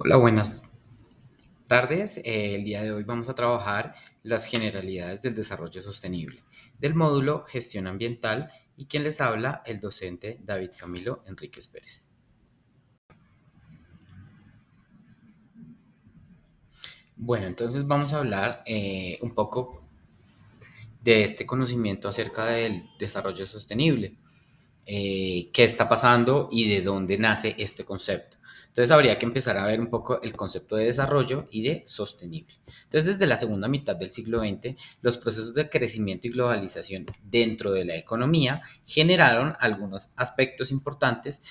Hola, buenas tardes. El día de hoy vamos a trabajar las generalidades del desarrollo sostenible del módulo Gestión Ambiental y quien les habla, el docente David Camilo Enríquez Pérez. Bueno, entonces vamos a hablar un poco de este conocimiento acerca del desarrollo sostenible. Qué está pasando y de dónde nace este concepto. Entonces habría que empezar a ver un poco el concepto de desarrollo y de sostenible. Entonces, desde la segunda mitad del siglo XX, los procesos de crecimiento y globalización dentro de la economía generaron algunos aspectos importantes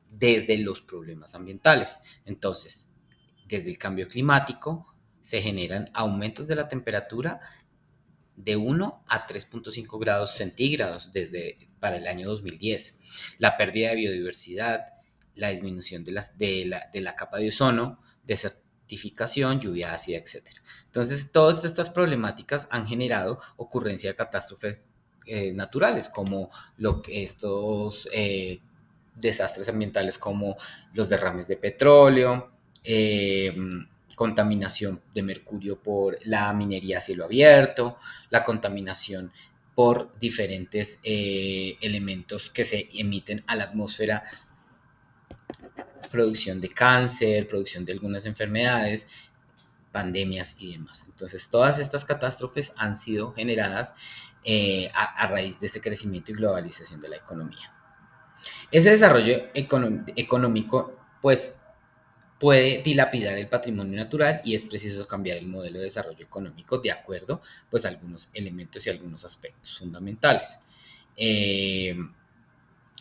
desde los problemas ambientales. Entonces, desde el cambio climático se generan aumentos de la temperatura de 1 a 3,5 grados centígrados para el año 2010. La pérdida de biodiversidad, la disminución de la capa de ozono, desertificación, lluvia ácida, etcétera. Entonces, todas estas problemáticas han generado ocurrencia de catástrofes naturales, como estos desastres ambientales como los derrames de petróleo, eh, contaminación de mercurio por la minería a cielo abierto, la contaminación por diferentes elementos que se emiten a la atmósfera, producción de cáncer, producción de algunas enfermedades, pandemias y demás. Entonces, todas estas catástrofes han sido generadas a raíz de este crecimiento y globalización de la economía. Ese desarrollo económico, pues, puede dilapidar el patrimonio natural y es preciso cambiar el modelo de desarrollo económico de acuerdo pues, a algunos elementos y algunos aspectos fundamentales. Eh,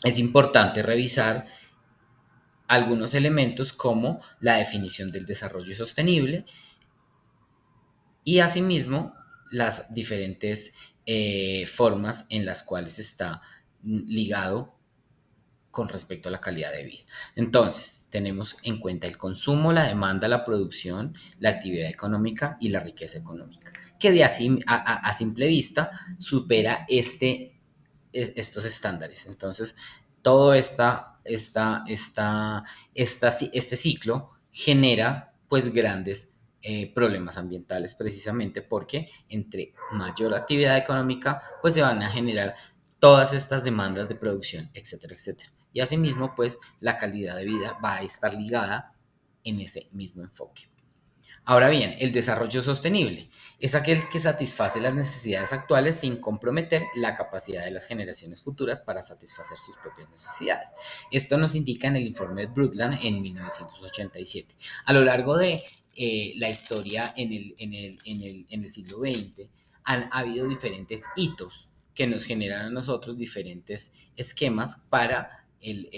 es importante revisar algunos elementos como la definición del desarrollo sostenible y asimismo las diferentes formas en las cuales está ligado con respecto a la calidad de vida. Entonces, tenemos en cuenta el consumo, la demanda, la producción, la actividad económica y la riqueza económica, que a simple vista supera estos estándares. Entonces, todo este ciclo genera pues grandes problemas ambientales precisamente porque entre mayor actividad económica pues se van a generar todas estas demandas de producción, etcétera, etcétera. Y asimismo, pues la calidad de vida va a estar ligada en ese mismo enfoque. Ahora bien, el desarrollo sostenible es aquel que satisface las necesidades actuales sin comprometer la capacidad de las generaciones futuras para satisfacer sus propias necesidades. Esto nos indica en el informe de Brundtland en 1987. A lo largo de la historia en el siglo XX han habido diferentes hitos que nos generan a nosotros diferentes esquemas para el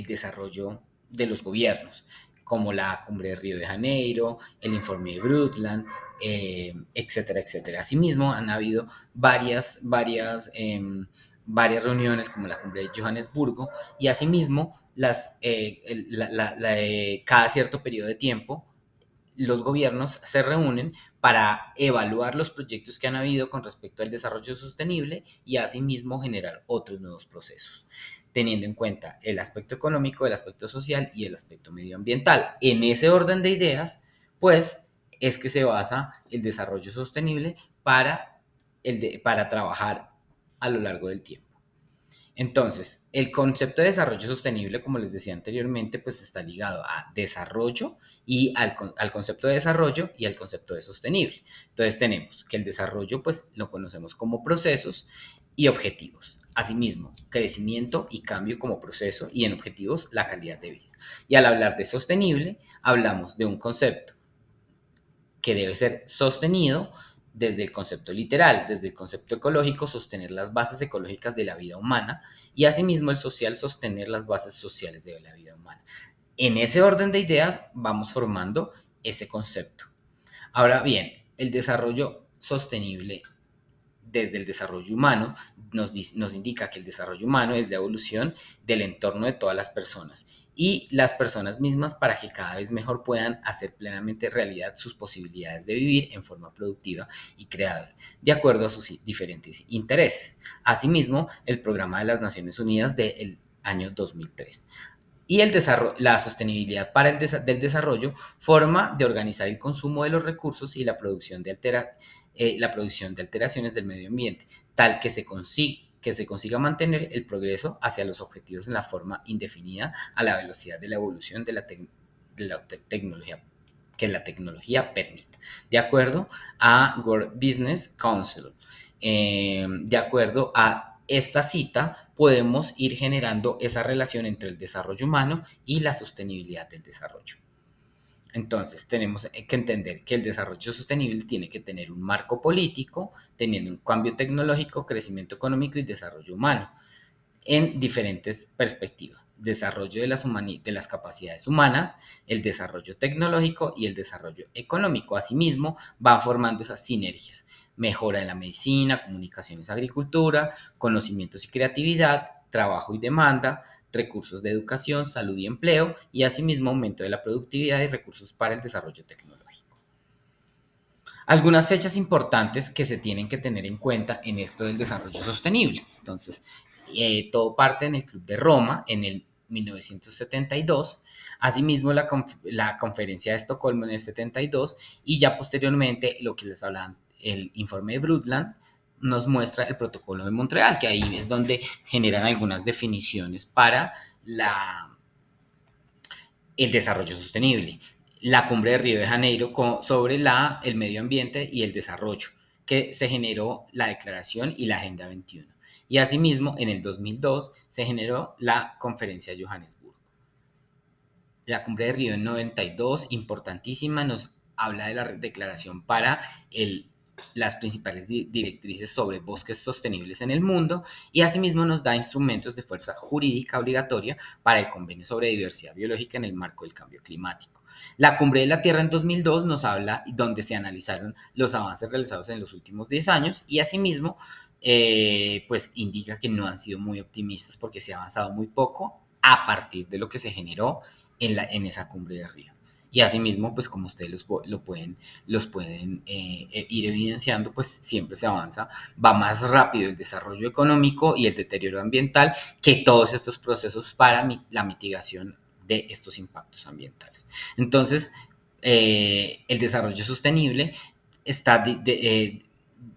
desarrollo de los gobiernos, como la cumbre de Río de Janeiro, el informe de Brundtland, etcétera, etcétera. Asimismo, han habido varias reuniones, como la cumbre de Johannesburgo, y asimismo, cada cierto periodo de tiempo, los gobiernos se reúnen para evaluar los proyectos que han habido con respecto al desarrollo sostenible y asimismo generar otros nuevos procesos, teniendo en cuenta el aspecto económico, el aspecto social y el aspecto medioambiental. En ese orden de ideas, pues es que se basa el desarrollo sostenible para trabajar a lo largo del tiempo. Entonces, el concepto de desarrollo sostenible, como les decía anteriormente, pues está ligado a desarrollo y al concepto de desarrollo y al concepto de sostenible. Entonces, tenemos que el desarrollo, pues lo conocemos como procesos y objetivos. Asimismo, crecimiento y cambio como proceso y en objetivos la calidad de vida. Y al hablar de sostenible, hablamos de un concepto que debe ser sostenido desde el concepto literal, desde el concepto ecológico, sostener las bases ecológicas de la vida humana y asimismo el social, sostener las bases sociales de la vida humana. En ese orden de ideas vamos formando ese concepto. Ahora bien, el desarrollo sostenible desde el desarrollo humano nos indica que el desarrollo humano es la evolución del entorno de todas las personas y las personas mismas para que cada vez mejor puedan hacer plenamente realidad sus posibilidades de vivir en forma productiva y creadora, de acuerdo a sus diferentes intereses. Asimismo, el programa de las Naciones Unidas del año 2003. Y la sostenibilidad para del desarrollo forma de organizar el consumo de los recursos y la producción de alteraciones del medio ambiente, tal que se consiga mantener el progreso hacia los objetivos en la forma indefinida a la velocidad de la evolución de la tecnología que la tecnología permita, de acuerdo a World Business Council. De acuerdo a esta cita, podemos ir generando esa relación entre el desarrollo humano y la sostenibilidad del desarrollo. Entonces, tenemos que entender que el desarrollo sostenible tiene que tener un marco político, teniendo un cambio tecnológico, crecimiento económico y desarrollo humano en diferentes perspectivas. Desarrollo de las capacidades humanas, el desarrollo tecnológico y el desarrollo económico. Asimismo, van formando esas sinergias. Mejora de la medicina, comunicaciones, agricultura, conocimientos y creatividad, trabajo y demanda, recursos de educación, salud y empleo, y asimismo aumento de la productividad y recursos para el desarrollo tecnológico. Algunas fechas importantes que se tienen que tener en cuenta en esto del desarrollo sostenible. Entonces, todo parte en el Club de Roma en el 1972, asimismo la Conferencia de Estocolmo en el 72 y ya posteriormente lo que les hablaban, el informe de Brundtland nos muestra el protocolo de Montreal, que ahí es donde generan algunas definiciones para el desarrollo sostenible. La cumbre de Río de Janeiro sobre el medio ambiente y el desarrollo, que se generó la declaración y la Agenda 21. Y asimismo, en el 2002 se generó la conferencia de Johannesburgo. La cumbre de Río en 92, importantísima, nos habla de la declaración para las principales directrices sobre bosques sostenibles en el mundo y asimismo nos da instrumentos de fuerza jurídica obligatoria para el convenio sobre diversidad biológica en el marco del cambio climático. La cumbre de la Tierra en 2002 nos habla donde se analizaron los avances realizados en los últimos 10 años y asimismo pues indica que no han sido muy optimistas porque se ha avanzado muy poco a partir de lo que se generó en esa cumbre de Río. Y asimismo, pues como ustedes los pueden ir evidenciando, pues siempre se avanza, va más rápido el desarrollo económico y el deterioro ambiental que todos estos procesos para la mitigación de estos impactos ambientales. Entonces, el desarrollo sostenible está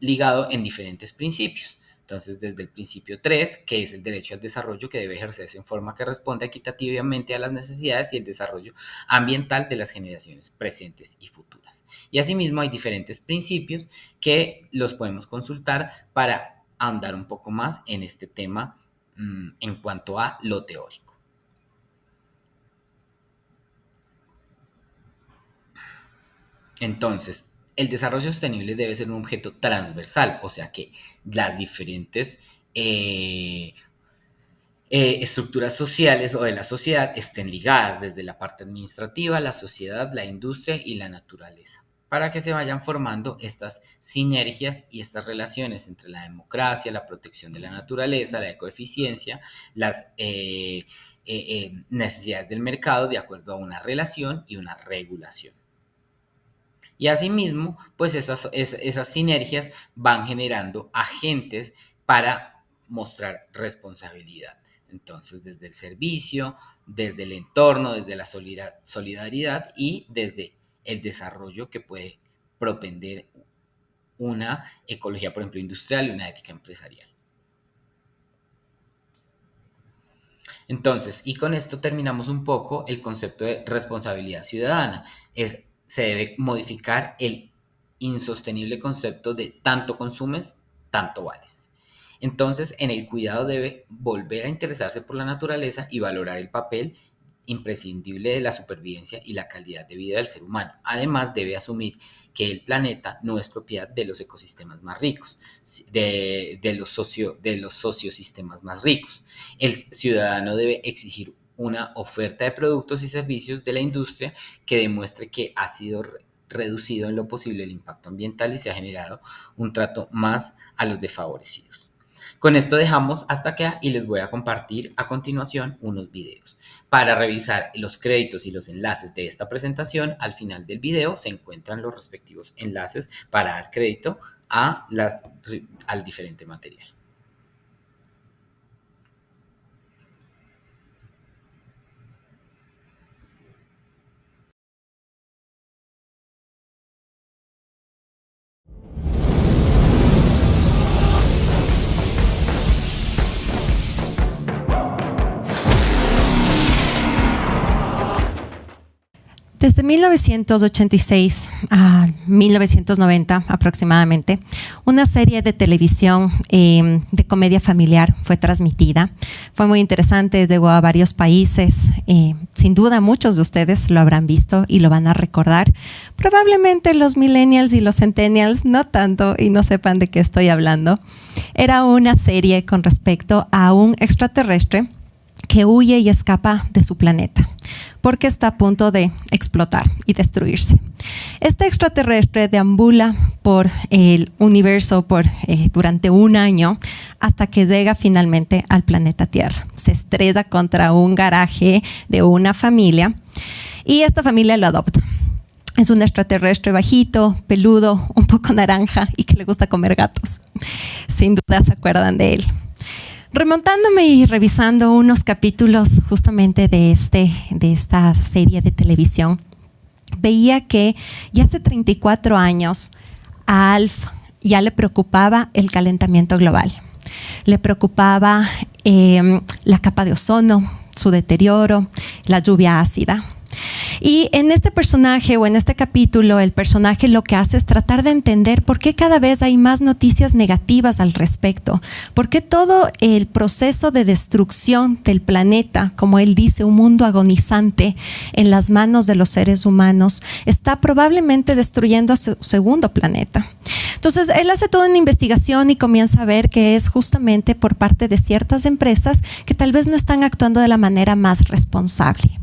ligado en diferentes principios. Entonces, desde el principio 3, que es el derecho al desarrollo que debe ejercerse en forma que responda equitativamente a las necesidades y el desarrollo ambiental de las generaciones presentes y futuras. Y asimismo hay diferentes principios que los podemos consultar para ahondar un poco más en este tema en cuanto a lo teórico. Entonces, el desarrollo sostenible debe ser un objeto transversal, o sea que las diferentes estructuras sociales o de la sociedad estén ligadas desde la parte administrativa, la sociedad, la industria y la naturaleza, para que se vayan formando estas sinergias y estas relaciones entre la democracia, la protección de la naturaleza, la ecoeficiencia, las necesidades del mercado de acuerdo a una relación y una regulación. Y asimismo, pues esas sinergias van generando agentes para mostrar responsabilidad. Entonces, desde el servicio, desde el entorno, desde la solidaridad y desde el desarrollo que puede propender una ecología, por ejemplo, industrial y una ética empresarial. Entonces, y con esto terminamos un poco el concepto de responsabilidad ciudadana. Se debe modificar el insostenible concepto de tanto consumes, tanto vales. Entonces, en el cuidado debe volver a interesarse por la naturaleza y valorar el papel imprescindible de la supervivencia y la calidad de vida del ser humano. Además, debe asumir que el planeta no es propiedad de los ecosistemas más ricos, de los sociosistemas más ricos. El ciudadano debe exigir una oferta de productos y servicios de la industria que demuestre que ha sido reducido en lo posible el impacto ambiental y se ha generado un trato más a los desfavorecidos. Con esto dejamos hasta acá y les voy a compartir a continuación unos videos. Para revisar los créditos y los enlaces de esta presentación, al final del video se encuentran los respectivos enlaces para dar crédito al diferente material. Desde 1986 a 1990 aproximadamente, una serie de televisión de comedia familiar fue transmitida. Fue muy interesante, llegó a varios países. Sin duda muchos de ustedes lo habrán visto y lo van a recordar. Probablemente los millennials y los centennials no tanto y no sepan de qué estoy hablando. Era una serie con respecto a un extraterrestre que huye y escapa de su planeta porque está a punto de explotar y destruirse. Este extraterrestre deambula por el universo durante un año hasta que llega finalmente al planeta Tierra. Se estrella contra un garaje de una familia y esta familia lo adopta. Es un extraterrestre bajito, peludo, un poco naranja y que le gusta comer gatos. Sin duda se acuerdan de él. Remontándome y revisando unos capítulos justamente de esta serie de televisión, veía que ya hace 34 años a Alf ya le preocupaba el calentamiento global. Le preocupaba la capa de ozono, su deterioro, la lluvia ácida. Y en este personaje o en este capítulo, el personaje lo que hace es tratar de entender por qué cada vez hay más noticias negativas al respecto. Por qué todo el proceso de destrucción del planeta, como él dice, un mundo agonizante en las manos de los seres humanos, está probablemente destruyendo a su segundo planeta. Entonces, él hace toda una investigación y comienza a ver que es justamente por parte de ciertas empresas que tal vez no están actuando de la manera más responsable.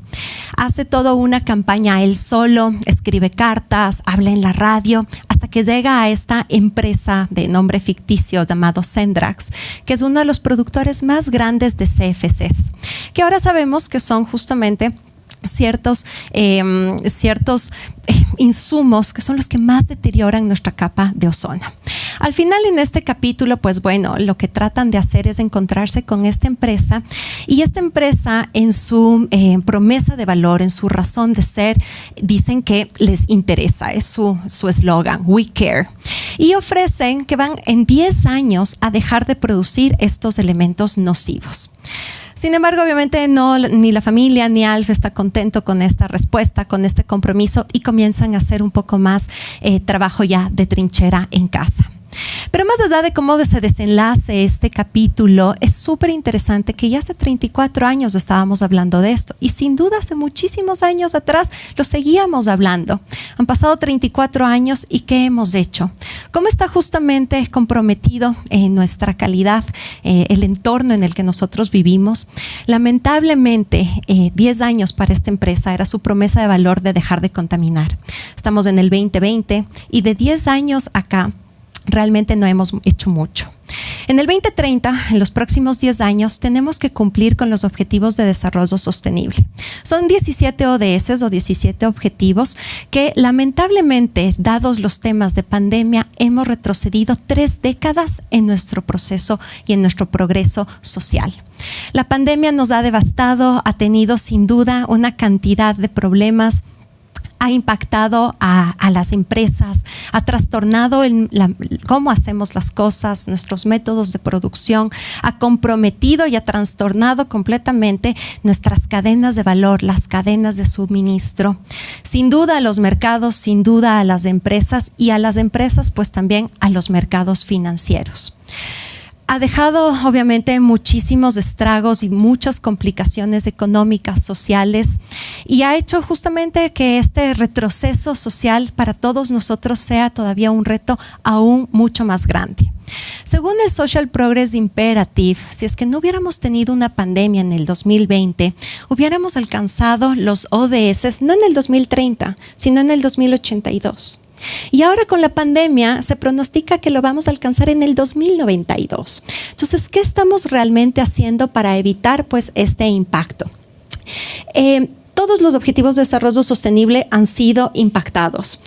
Hace toda una campaña él solo, escribe cartas, habla en la radio, hasta que llega a esta empresa de nombre ficticio llamado Sendrax, que es uno de los productores más grandes de CFCs, que ahora sabemos que son justamente ciertos insumos que son los que más deterioran nuestra capa de ozono. Al final, en este capítulo, pues bueno, lo que tratan de hacer es encontrarse con esta empresa y esta empresa en su promesa de valor, en su razón de ser, dicen que les interesa, es su eslogan, We Care. Y ofrecen que van en 10 años a dejar de producir estos elementos nocivos. Sin embargo, obviamente ni la familia ni Alf está contento con esta respuesta, con este compromiso y comienzan a hacer un poco más trabajo ya de trinchera en casa. Pero más allá de cómo se desenlace este capítulo, es súper interesante que ya hace 34 años estábamos hablando de esto y sin duda hace muchísimos años atrás lo seguíamos hablando. Han pasado 34 años y ¿qué hemos hecho? ¿Cómo está justamente comprometido nuestra calidad, el entorno en el que nosotros vivimos? Lamentablemente, 10 años para esta empresa era su promesa de valor de dejar de contaminar. Estamos en el 2020 y de 10 años acá, realmente no hemos hecho mucho. En el 2030, en los próximos 10 años, tenemos que cumplir con los Objetivos de Desarrollo Sostenible. Son 17 ODS o 17 objetivos que lamentablemente, dados los temas de pandemia, hemos retrocedido 3 décadas en nuestro proceso y en nuestro progreso social. La pandemia nos ha devastado, ha tenido sin duda una cantidad de problemas, ha impactado a las empresas, ha trastornado cómo hacemos las cosas, nuestros métodos de producción, ha comprometido y ha trastornado completamente nuestras cadenas de valor, las cadenas de suministro. Sin duda a los mercados, sin duda a las empresas y a las empresas pues también a los mercados financieros. Ha dejado obviamente muchísimos estragos y muchas complicaciones económicas, sociales y ha hecho justamente que este retroceso social para todos nosotros sea todavía un reto aún mucho más grande. Según el Social Progress Imperative, si es que no hubiéramos tenido una pandemia en el 2020, hubiéramos alcanzado los ODS no en el 2030, sino en el 2082. Y ahora con la pandemia se pronostica que lo vamos a alcanzar en el 2092. Entonces, ¿qué estamos realmente haciendo para evitar pues este impacto? Todos los objetivos de desarrollo sostenible han sido impactados.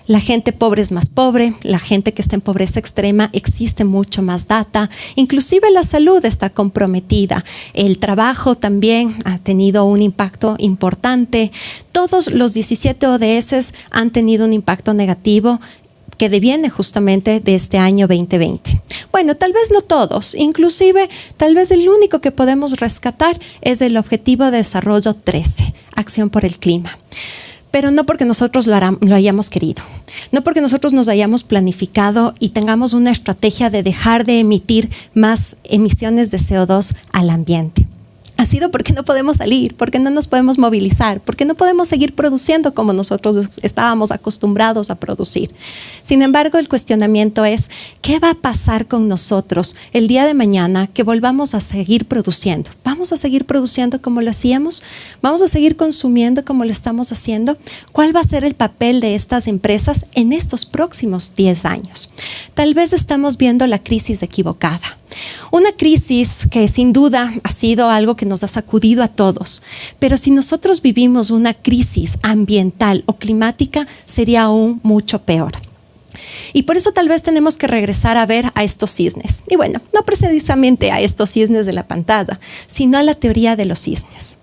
La gente pobre es más pobre, la gente que está en pobreza extrema existe mucho más data, inclusive la salud está comprometida, el trabajo también ha tenido un impacto importante, todos los 17 ODS han tenido un impacto negativo que deviene justamente de este año 2020. Bueno, tal vez no todos, inclusive tal vez el único que podemos rescatar es el Objetivo de Desarrollo 13, Acción por el Clima. pero no porque nosotros lo hayamos querido, no porque nosotros nos hayamos planificado y tengamos una estrategia de dejar de emitir más emisiones de CO2 al ambiente. Ha sido porque no podemos salir, porque no nos podemos movilizar, porque no podemos seguir produciendo como nosotros estábamos acostumbrados a producir. Sin embargo, el cuestionamiento es, ¿qué va a pasar con nosotros el día de mañana que volvamos a seguir produciendo? ¿Vamos a seguir produciendo como lo hacíamos? ¿Vamos a seguir consumiendo como lo estamos haciendo? ¿Cuál va a ser el papel de estas empresas en estos próximos 10 años? Tal vez estamos viendo la crisis equivocada. Una crisis que sin duda ha sido algo que nos ha sacudido a todos, pero si nosotros vivimos una crisis ambiental o climática, sería aún mucho peor. Y por eso tal vez tenemos que regresar a ver a estos cisnes. Y bueno, no precisamente a estos cisnes de la pantalla, sino a la teoría de los cisnes.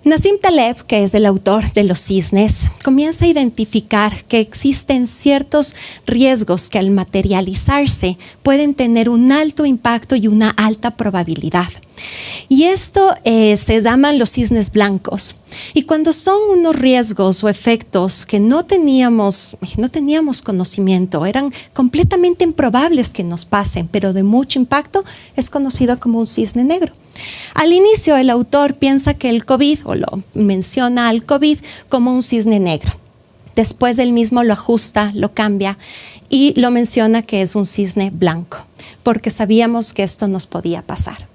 Nassim Taleb, que es el autor de Los cisnes, comienza a identificar que existen ciertos riesgos que al materializarse pueden tener un alto impacto y una alta probabilidad. Y esto se llaman los cisnes blancos. Y cuando son unos riesgos o efectos que no teníamos conocimiento, eran completamente improbables que nos pasen, pero de mucho impacto, es conocido como un cisne negro. Al inicio, el autor piensa que el COVID, o lo menciona al COVID como un cisne negro. Después él mismo lo ajusta, lo cambia y lo menciona que es un cisne blanco, porque sabíamos que esto nos podía pasar.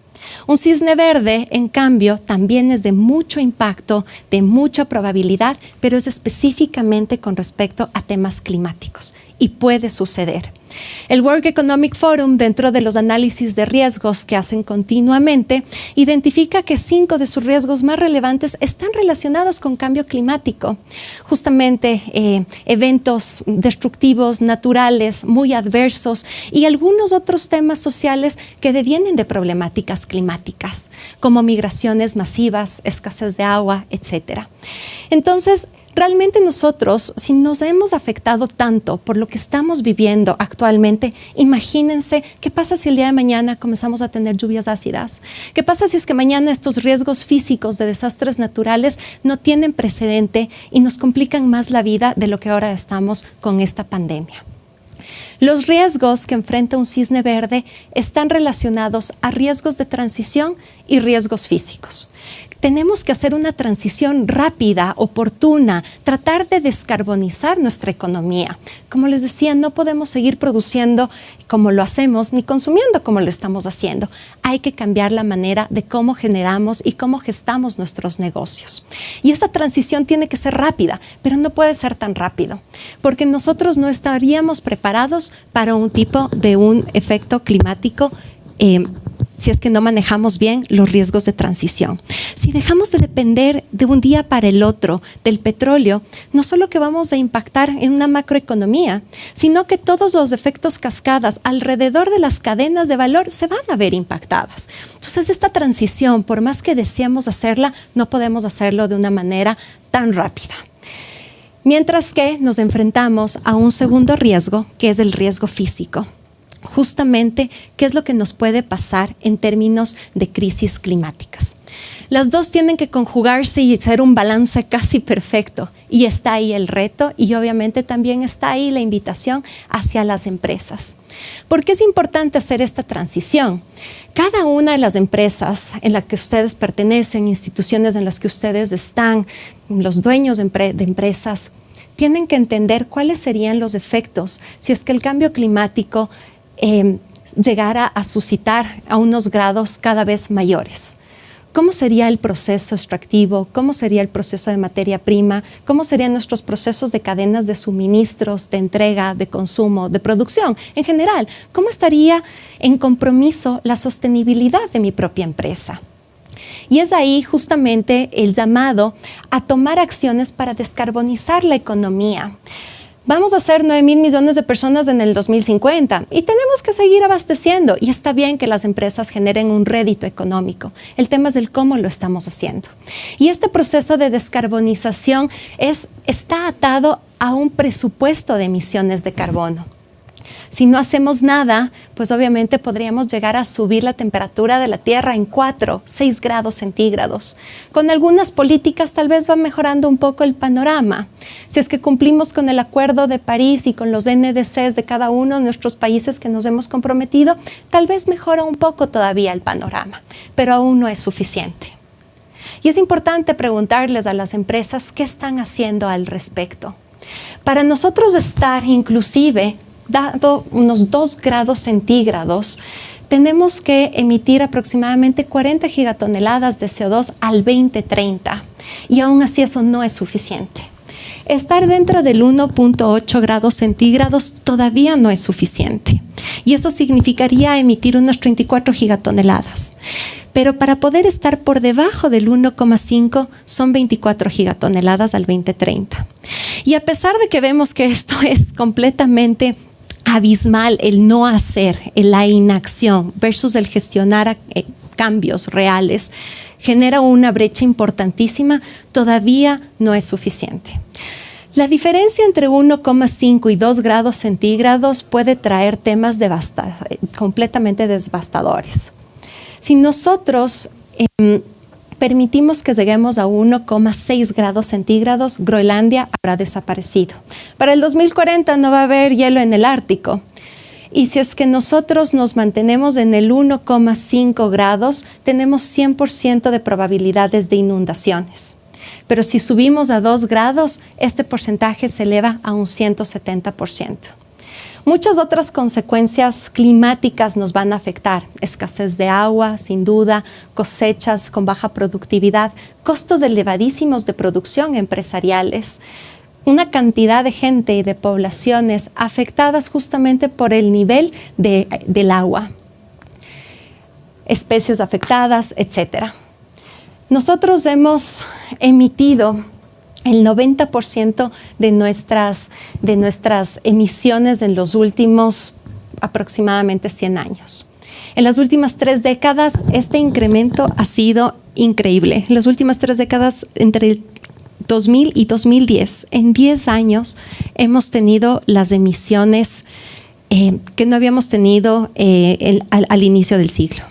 Un cisne verde, en cambio, también es de mucho impacto, de mucha probabilidad, pero es específicamente con respecto a temas climáticos y puede suceder. El World Economic Forum, dentro de los análisis de riesgos que hacen continuamente, identifica que 5 de sus riesgos más relevantes están relacionados con cambio climático. Justamente eventos destructivos, naturales, muy adversos y algunos otros temas sociales que devienen de problemáticas climáticas, como migraciones masivas, escasez de agua, etc. Entonces, realmente nosotros, si nos hemos afectado tanto por lo que estamos viviendo actualmente, imagínense qué pasa si el día de mañana comenzamos a tener lluvias ácidas. ¿Qué pasa si es que mañana estos riesgos físicos de desastres naturales no tienen precedente y nos complican más la vida de lo que ahora estamos con esta pandemia? Los riesgos que enfrenta un cisne verde están relacionados a riesgos de transición y riesgos físicos. Tenemos que hacer una transición rápida, oportuna, tratar de descarbonizar nuestra economía. Como les decía, no podemos seguir produciendo como lo hacemos ni consumiendo como lo estamos haciendo. Hay que cambiar la manera de cómo generamos y cómo gestamos nuestros negocios. Y esta transición tiene que ser rápida, pero no puede ser tan rápido, porque nosotros no estaríamos preparados para un tipo de un efecto climático si es que no manejamos bien los riesgos de transición. Si dejamos de depender de un día para el otro del petróleo, no solo que vamos a impactar en una macroeconomía, sino que todos los efectos cascadas alrededor de las cadenas de valor se van a ver impactadas. Entonces, esta transición, por más que deseamos hacerla, no podemos hacerlo de una manera tan rápida. Mientras que nos enfrentamos a un segundo riesgo, que es el riesgo físico. Justamente, ¿qué es lo que nos puede pasar en términos de crisis climáticas? Las dos tienen que conjugarse y ser un balance casi perfecto. Y está ahí el reto y obviamente también está ahí la invitación hacia las empresas. ¿Por qué es importante hacer esta transición? Cada una de las empresas en las que ustedes pertenecen, instituciones en las que ustedes están, los dueños de empresas, tienen que entender cuáles serían los efectos si es que el cambio climático llegara a suscitar a unos grados cada vez mayores. ¿Cómo sería el proceso extractivo? ¿Cómo sería el proceso de materia prima? ¿Cómo serían nuestros procesos de cadenas de suministros, de entrega, de consumo, de producción? En general, ¿cómo estaría en compromiso la sostenibilidad de mi propia empresa? Y es ahí justamente el llamado a tomar acciones para descarbonizar la economía. Vamos a ser 9,000 millones de personas en el 2050 y tenemos que seguir abasteciendo. Y está bien que las empresas generen un rédito económico. El tema es el cómo lo estamos haciendo. Y este proceso de descarbonización está atado a un presupuesto de emisiones de carbono. Si no hacemos nada, pues obviamente podríamos llegar a subir la temperatura de la Tierra en 4, 6 grados centígrados. Con algunas políticas tal vez va mejorando un poco el panorama. Si es que cumplimos con el Acuerdo de París y con los NDCs de cada uno de nuestros países que nos hemos comprometido, tal vez mejora un poco todavía el panorama, pero aún no es suficiente. Y es importante preguntarles a las empresas qué están haciendo al respecto. Para nosotros estar inclusive dado unos 2 grados centígrados, tenemos que emitir aproximadamente 40 gigatoneladas de CO2 al 2030 y aún así eso no es suficiente. Estar dentro del 1.8 grados centígrados todavía no es suficiente y eso significaría emitir unas 34 gigatoneladas. Pero para poder estar por debajo del 1,5 son 24 gigatoneladas al 2030. Y a pesar de que vemos que esto es completamente abismal, el no hacer, la inacción versus el gestionar cambios reales, genera una brecha importantísima, todavía no es suficiente. La diferencia entre 1,5 y 2 grados centígrados puede traer temas completamente devastadores. Si nosotros permitimos que lleguemos a 1,6 grados centígrados, Groenlandia habrá desaparecido. Para el 2040 no va a haber hielo en el Ártico. Y si es que nosotros nos mantenemos en el 1,5 grados, tenemos 100% de probabilidades de inundaciones. Pero si subimos a 2 grados, este porcentaje se eleva a un 170%. Muchas otras consecuencias climáticas nos van a afectar. Escasez de agua, sin duda, cosechas con baja productividad, costos elevadísimos de producción empresariales, una cantidad de gente y de poblaciones afectadas justamente por el nivel del agua, especies afectadas, etc. Nosotros hemos emitido el 90% de nuestras emisiones en los últimos aproximadamente 100 años. En las últimas 3 décadas, este incremento ha sido increíble. En las últimas 3 décadas, entre el 2000 y 2010, en 10 años, hemos tenido las emisiones que no habíamos tenido al inicio del siglo.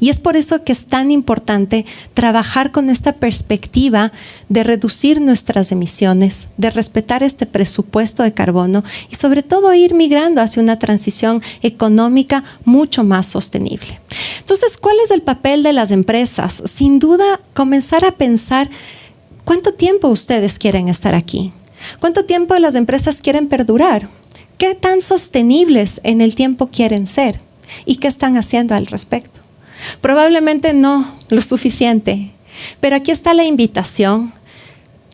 Y es por eso que es tan importante trabajar con esta perspectiva de reducir nuestras emisiones, de respetar este presupuesto de carbono y sobre todo ir migrando hacia una transición económica mucho más sostenible. Entonces, ¿cuál es el papel de las empresas? Sin duda, comenzar a pensar ¿cuánto tiempo ustedes quieren estar aquí? ¿Cuánto tiempo las empresas quieren perdurar? ¿Qué tan sostenibles en el tiempo quieren ser? ¿Y qué están haciendo al respecto? Probablemente no lo suficiente, pero aquí está la invitación.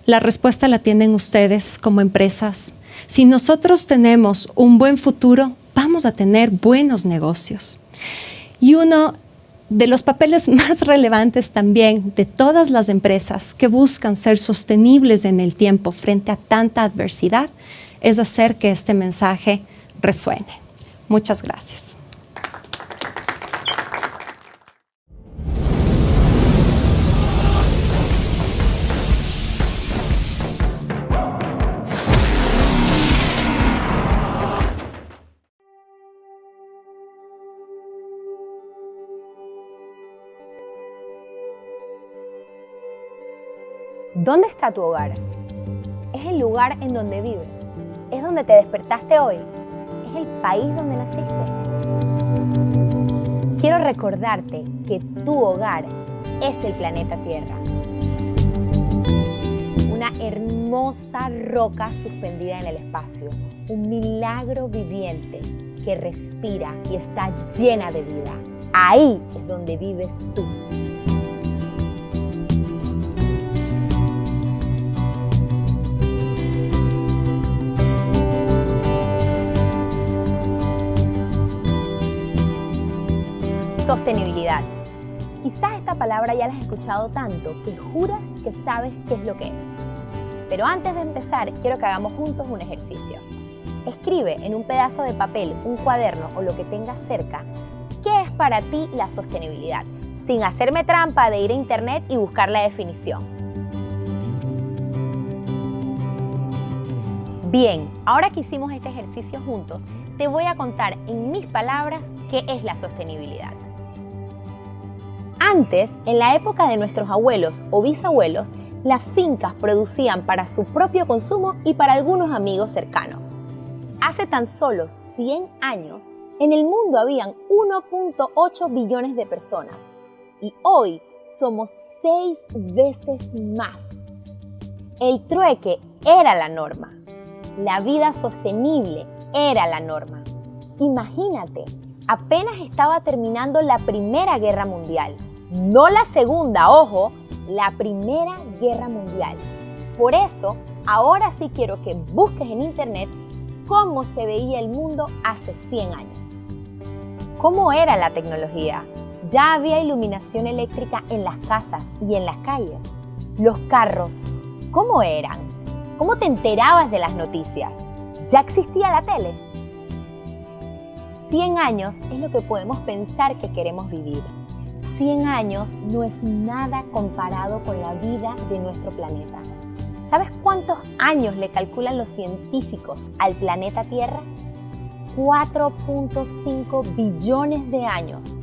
La respuesta la tienen ustedes como empresas. Si nosotros tenemos un buen futuro, vamos a tener buenos negocios. Y uno de los papeles más relevantes también de todas las empresas que buscan ser sostenibles en el tiempo frente a tanta adversidad es hacer que este mensaje resuene. Muchas gracias. ¿Dónde está tu hogar? Es el lugar en donde vives. Es donde te despertaste hoy. Es el país donde naciste. Quiero recordarte que tu hogar es el planeta Tierra. Una hermosa roca suspendida en el espacio. Un milagro viviente que respira y está llena de vida. Ahí es donde vives tú. Sostenibilidad. Quizás esta palabra ya la has escuchado tanto que juras que sabes qué es lo que es. Pero antes de empezar, quiero que hagamos juntos un ejercicio. Escribe en un pedazo de papel, un cuaderno o lo que tengas cerca, ¿qué es para ti la sostenibilidad? Sin hacerme trampa de ir a internet y buscar la definición. Bien, ahora que hicimos este ejercicio juntos, te voy a contar en mis palabras qué es la sostenibilidad. Antes, en la época de nuestros abuelos o bisabuelos, las fincas producían para su propio consumo y para algunos amigos cercanos. Hace tan solo 100 años, en el mundo habían 1.8 billones de personas y hoy somos 6 veces más. El trueque era la norma. La vida sostenible era la norma. Imagínate, apenas estaba terminando la Primera Guerra Mundial. No la Segunda, ojo, la Primera Guerra Mundial. Por eso, ahora sí quiero que busques en internet cómo se veía el mundo hace 100 años. ¿Cómo era la tecnología? Ya había iluminación eléctrica en las casas y en las calles. Los carros, ¿cómo eran? ¿Cómo te enterabas de las noticias? ¿Ya existía la tele? 100 años es lo que podemos pensar que queremos vivir. 100 años no es nada comparado con la vida de nuestro planeta. ¿Sabes cuántos años le calculan los científicos al planeta Tierra? 4.5 billones de años.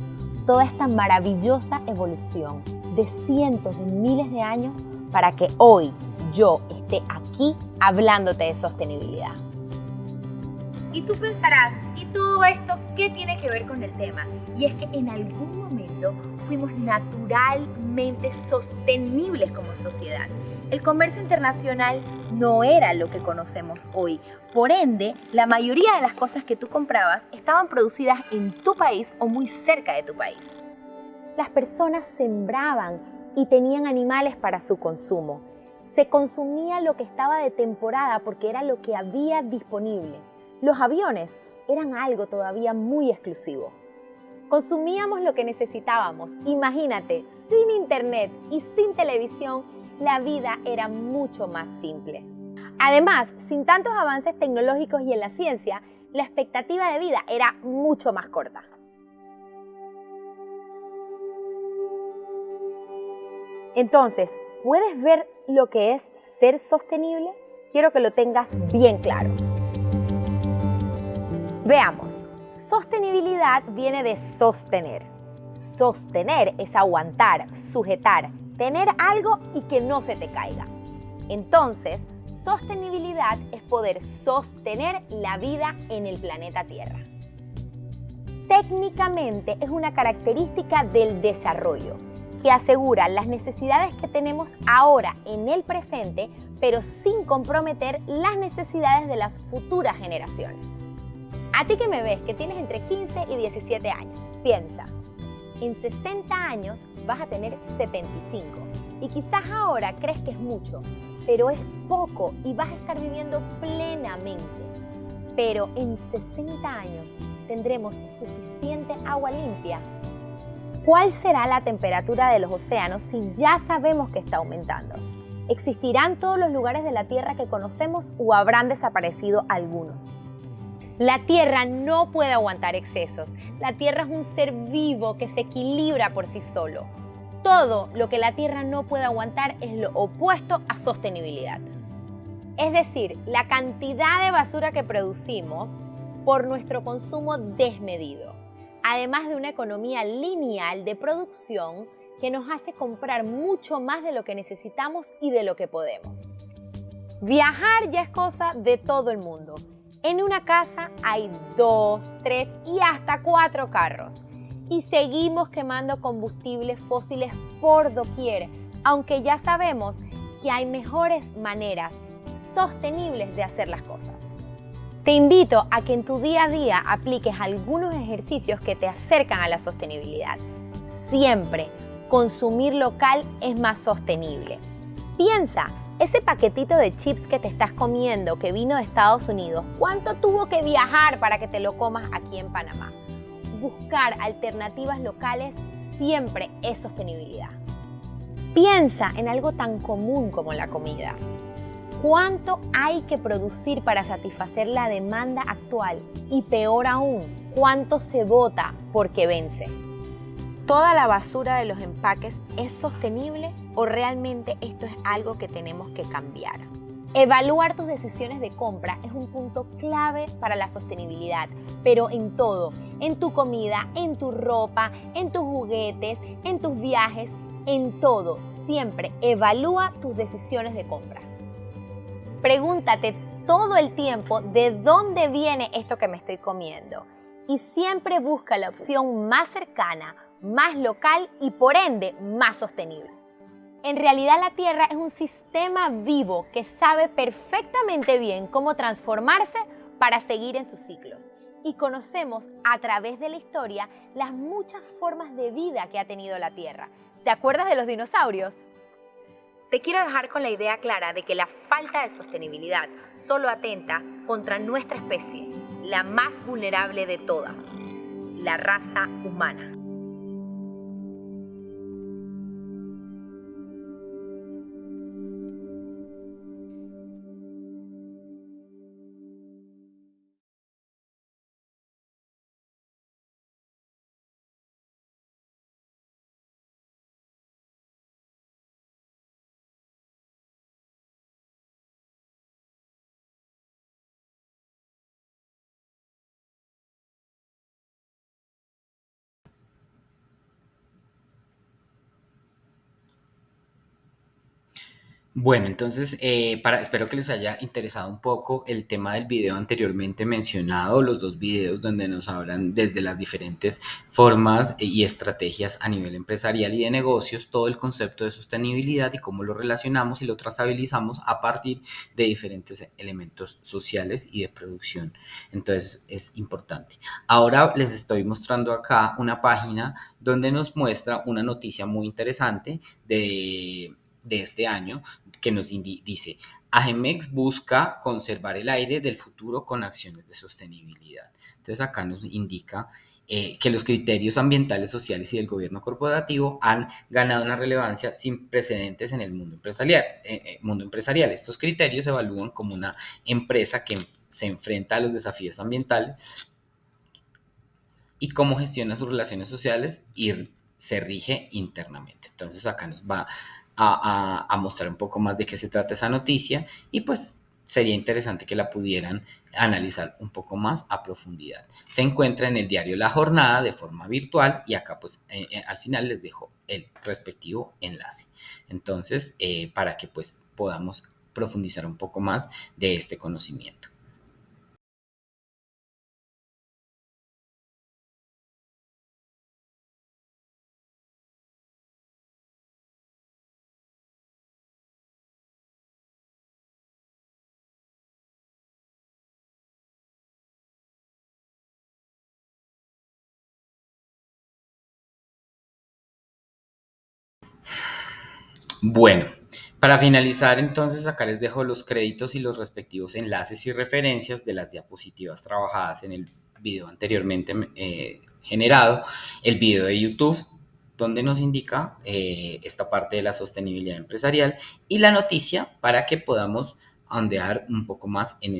Toda esta maravillosa evolución de cientos de miles de años para que hoy yo esté aquí hablándote de sostenibilidad. Y tú pensarás, ¿y todo esto qué tiene que ver con el tema? Y es que en algún momento fuimos naturalmente sostenibles como sociedad. El comercio internacional no era lo que conocemos hoy. Por ende, la mayoría de las cosas que tú comprabas estaban producidas en tu país o muy cerca de tu país. Las personas sembraban y tenían animales para su consumo. Se consumía lo que estaba de temporada porque era lo que había disponible. Los aviones eran algo todavía muy exclusivo. Consumíamos lo que necesitábamos. Imagínate, sin internet y sin televisión, la vida era mucho más simple. Además, sin tantos avances tecnológicos y en la ciencia, la expectativa de vida era mucho más corta. Entonces, ¿puedes ver lo que es ser sostenible? Quiero que lo tengas bien claro. Veamos, sostenibilidad viene de sostener. Sostener es aguantar, sujetar, tener algo y que no se te caiga. Entonces, sostenibilidad es poder sostener la vida en el planeta Tierra. Técnicamente es una característica del desarrollo que asegura las necesidades que tenemos ahora en el presente, pero sin comprometer las necesidades de las futuras generaciones. A ti que me ves, que tienes entre 15 y 17 años, piensa, en 60 años vas a tener 75 y quizás ahora crees que es mucho, pero es poco y vas a estar viviendo plenamente. Pero en 60 años tendremos suficiente agua limpia. ¿Cuál será la temperatura de los océanos si ya sabemos que está aumentando? ¿Existirán todos los lugares de la Tierra que conocemos o habrán desaparecido algunos? La Tierra no puede aguantar excesos. La Tierra es un ser vivo que se equilibra por sí solo. Todo lo que la Tierra no puede aguantar es lo opuesto a sostenibilidad. Es decir, la cantidad de basura que producimos por nuestro consumo desmedido, además de una economía lineal de producción que nos hace comprar mucho más de lo que necesitamos y de lo que podemos. Viajar ya es cosa de todo el mundo. En una casa hay 2, 3 y hasta 4 carros. Y seguimos quemando combustibles fósiles por doquier, aunque ya sabemos que hay mejores maneras sostenibles de hacer las cosas. Te invito a que en tu día a día apliques algunos ejercicios que te acercan a la sostenibilidad. Siempre consumir local es más sostenible. Piensa, ese paquetito de chips que te estás comiendo que vino de Estados Unidos, ¿cuánto tuvo que viajar para que te lo comas aquí en Panamá? Buscar alternativas locales siempre es sostenibilidad. Piensa en algo tan común como la comida. ¿Cuánto hay que producir para satisfacer la demanda actual? Y peor aún, ¿cuánto se bota porque vence? ¿Toda la basura de los empaques es sostenible o realmente esto es algo que tenemos que cambiar? Evaluar tus decisiones de compra es un punto clave para la sostenibilidad, pero en todo, en tu comida, en tu ropa, en tus juguetes, en tus viajes, en todo, siempre evalúa tus decisiones de compra. Pregúntate todo el tiempo de dónde viene esto que me estoy comiendo y siempre busca la opción más cercana, más local y por ende más sostenible. En realidad la Tierra es un sistema vivo que sabe perfectamente bien cómo transformarse para seguir en sus ciclos. Y conocemos a través de la historia las muchas formas de vida que ha tenido la Tierra. ¿Te acuerdas de los dinosaurios? Te quiero dejar con la idea clara de que la falta de sostenibilidad solo atenta contra nuestra especie, la más vulnerable de todas, la raza humana. Bueno, entonces espero que les haya interesado un poco el tema del video anteriormente mencionado, los dos videos donde nos hablan desde las diferentes formas y estrategias a nivel empresarial y de negocios, todo el concepto de sostenibilidad y cómo lo relacionamos y lo trazabilizamos a partir de diferentes elementos sociales y de producción. Entonces es importante. Ahora les estoy mostrando acá una página donde nos muestra una noticia muy interesante de este año que nos dice, Agemex busca conservar el aire del futuro con acciones de sostenibilidad. Entonces acá nos indica que los criterios ambientales, sociales y del gobierno corporativo han ganado una relevancia sin precedentes en el mundo empresarial. Estos criterios se evalúan como una empresa que se enfrenta a los desafíos ambientales y cómo gestiona sus relaciones sociales y se rige internamente. Entonces acá nos va a mostrar un poco más de qué se trata esa noticia y pues sería interesante que la pudieran analizar un poco más a profundidad. Se encuentra en el diario La Jornada de forma virtual y acá pues al final les dejo el respectivo enlace. Entonces para que pues podamos profundizar un poco más de este conocimiento. Bueno, para finalizar entonces acá les dejo los créditos y los respectivos enlaces y referencias de las diapositivas trabajadas en el video anteriormente generado, el video de YouTube donde nos indica esta parte de la sostenibilidad empresarial y la noticia para que podamos ondear un poco más en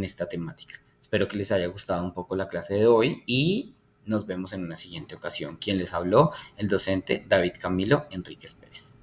esta temática. Espero que les haya gustado un poco la clase de hoy y nos vemos en una siguiente ocasión. Quien les habló, el docente David Camilo Enríquez Pérez.